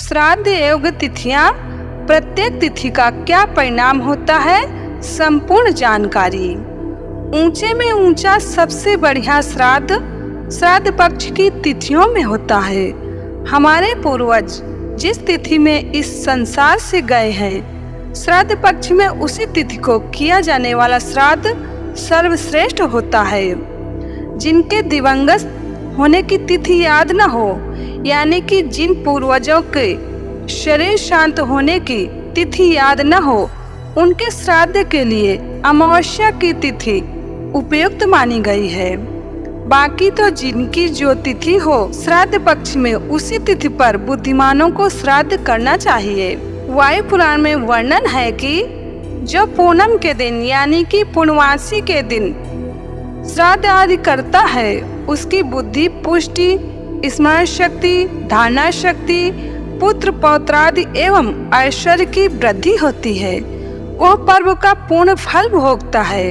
श्राद्ध योग्य तिथियां, प्रत्येक तिथि का क्या परिणाम होता है, संपूर्ण जानकारी। ऊंचे में ऊंचा सबसे बढ़िया श्राद्ध पक्ष की तिथियों में होता है। हमारे पूर्वज जिस तिथि में इस संसार से गए हैं, श्राद्ध पक्ष में उसी तिथि को किया जाने वाला श्राद्ध सर्वश्रेष्ठ होता है। जिनके दिवंगत होने की तिथि याद न हो, यानी कि जिन पूर्वजों के शरीर शांत होने की तिथि याद न हो, उनके श्राद्ध के लिए अमावस्या की तिथि उपयुक्त मानी गई है। बाकी तो जिनकी जो तिथि हो श्राद्ध पक्ष में, उसी तिथि पर बुद्धिमानों को श्राद्ध करना चाहिए। वायु पुराण में वर्णन है कि जो पूनम के दिन यानी कि पूर्णमासी के दिन श्राद्ध आदि करता है, उसकी बुद्धि, पुष्टि, स्मरण शक्ति, धारणा शक्ति, पुत्र पौत्रादि एवं ऐश्वर्य की वृद्धि होती है। वह पर्व का पूर्ण फल भोगता है।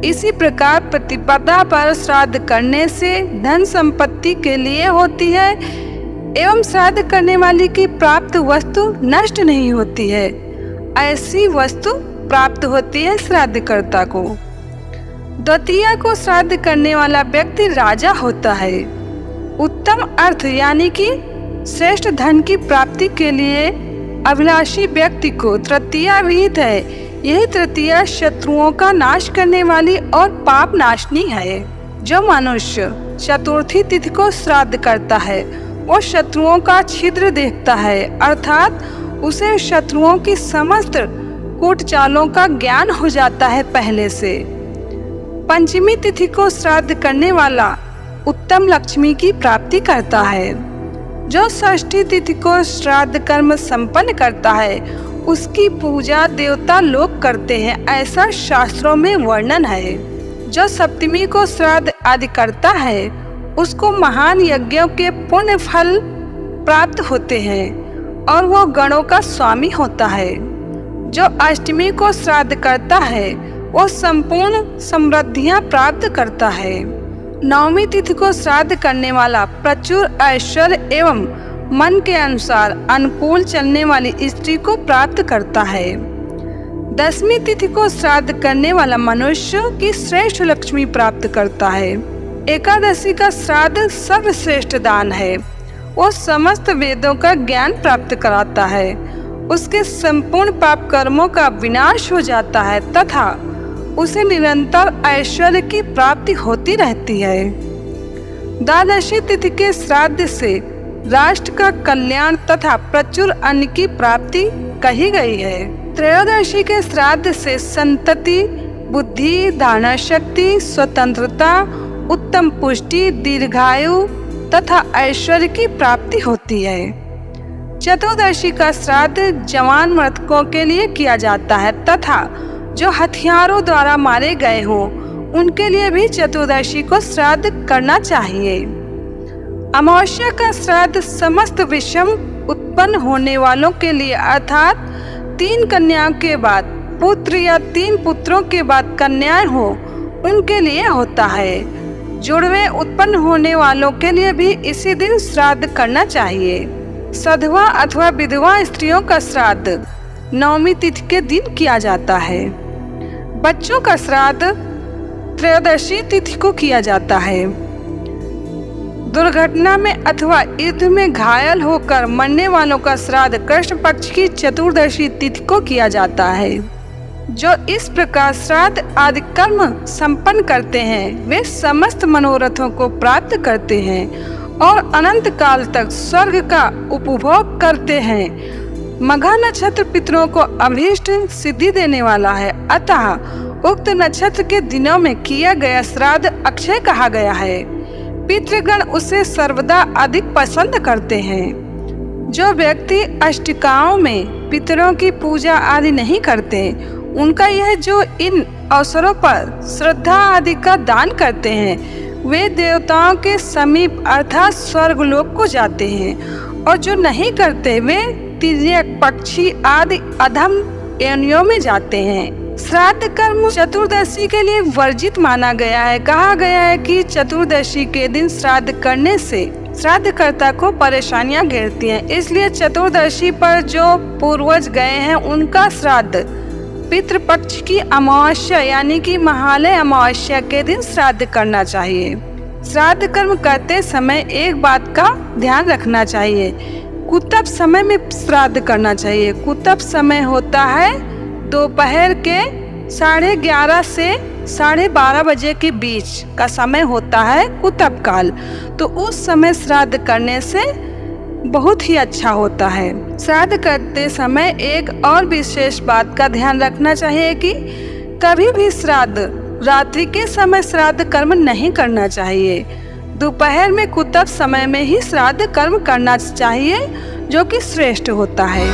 इसी प्रकार प्रतिपदा पर श्राद्ध करने से धन संपत्ति के लिए होती है एवं श्राद्ध करने वाले की प्राप्त वस्तु नष्ट नहीं होती है। ऐसी वस्तु प्राप्त होती है श्राद्धकर्ता को। द्वितीया को श्राद्ध करने वाला व्यक्ति राजा होता है। उत्तम अर्थ यानी कि श्रेष्ठ धन की प्राप्ति के लिए अभिलाषी व्यक्ति को तृतीया विहित है। यही तृतीया शत्रुओं का नाश करने वाली और पाप नाशनी है। जो मनुष्य चतुर्थी तिथि को श्राद्ध करता है, वो शत्रुओं का छिद्र देखता है, अर्थात उसे शत्रुओं की समस्त कूट चालों का ज्ञान हो जाता है पहले से। पंचमी तिथि को श्राद्ध करने वाला उत्तम लक्ष्मी की प्राप्ति करता है। जो षष्ठी तिथि को श्राद्ध कर्म संपन्न करता है, उसकी पूजा देवता लोग करते हैं, ऐसा शास्त्रों में वर्णन है। जो सप्तमी को श्राद्ध आदि करता है, उसको महान यज्ञों के पुण्य फल प्राप्त होते हैं और वो गणों का स्वामी होता है। जो अष्टमी को श्राद्ध करता है, वो संपूर्ण समृद्धियां प्राप्त करता है। नवमी तिथि को श्राद्ध करने वाला प्रचुर ऐश्वर्य एवं मन के अनुसार अनुकूल चलने वाली स्त्री को प्राप्त करता है। दसवीं तिथि को श्राद्ध करने वाला मनुष्य की श्रेष्ठ लक्ष्मी प्राप्त करता है। एकादशी का श्राद्ध सर्वश्रेष्ठ दान है। वो समस्त वेदों का ज्ञान प्राप्त कराता है। उसके संपूर्ण पाप कर्मों का विनाश हो जाता है तथा उसे निरंतर ऐश्वर्य की प्राप्ति होती रहती है। द्वादशी तिथि के श्राद्ध से राष्ट्र का कल्याण तथा प्रचुर अन्न की प्राप्ति कही गई है। त्रयोदशी के श्राद्ध से संतति, बुद्धि, धारणा शक्ति, स्वतंत्रता, उत्तम पुष्टि, दीर्घायु तथा ऐश्वर्य की प्राप्ति होती है। चतुर्दशी का श्राद्ध जवान मृतकों के लिए किया जाता है तथा जो हथियारों द्वारा मारे गए हों, उनके लिए भी चतुर्दशी को श्राद्ध करना चाहिए। अमावस्या का श्राद्ध समस्त विषम उत्पन्न होने वालों के लिए, अर्थात 3 कन्याओं के बाद पुत्र या 3 पुत्रों के बाद कन्याएं हो, उनके लिए होता है। जुड़वे उत्पन्न होने वालों के लिए भी इसी दिन श्राद्ध करना चाहिए। सधवा अथवा विधवा स्त्रियों का श्राद्ध नवमी तिथि के दिन किया जाता है। बच्चों का श्राद्ध त्रयोदशी तिथि को किया जाता है। दुर्घटना में अथवा युद्ध में घायल होकर मरने वालों का श्राद्ध कृष्ण पक्ष की चतुर्दशी तिथि को किया जाता है। जो इस प्रकार श्राद्ध आदि कर्म संपन्न करते हैं, वे समस्त मनोरथों को प्राप्त करते हैं और अनंत काल तक स्वर्ग का उपभोग करते हैं। मघा नक्षत्र पितरों को अभीष्ट सिद्धि देने वाला है, अतः उक्त नक्षत्र के दिनों में किया गया श्राद्ध अक्षय कहा गया है। पितृगण उसे सर्वदा अधिक पसंद करते हैं। जो व्यक्ति अष्टकाओं में पितरों की पूजा आदि नहीं करते, उनका यह जो इन अवसरों पर श्रद्धा आदि का दान करते हैं, वे देवताओं के समीप अर्थात स्वर्गलोक को जाते हैं, और जो नहीं करते वे तिर्यक, पक्षी आदि अधम योनियों में जाते हैं। श्राद्ध कर्म चतुर्दशी के लिए वर्जित माना गया है। कहा गया है कि चतुर्दशी के दिन श्राद्ध करने से श्राद्धकर्ता को परेशानियां घेरती हैं। इसलिए चतुर्दशी पर जो पूर्वज गए हैं उनका श्राद्ध पितृपक्ष की अमावस्या यानी कि महालय अमावस्या के दिन श्राद्ध करना चाहिए। श्राद्ध कर्म करते समय एक बात का ध्यान रखना चाहिए, कुतप समय में श्राद्ध करना चाहिए। कुतप समय होता है दोपहर के 11:30 से 12:30 बजे के बीच का समय होता है कुतप काल। तो उस समय श्राद्ध करने से बहुत ही अच्छा होता है। श्राद्ध करते समय एक और विशेष बात का ध्यान रखना चाहिए कि कभी भी श्राद्ध रात्रि के समय श्राद्ध कर्म नहीं करना चाहिए। दोपहर में कुतप समय में ही श्राद्ध कर्म करना चाहिए, जो कि श्रेष्ठ होता है।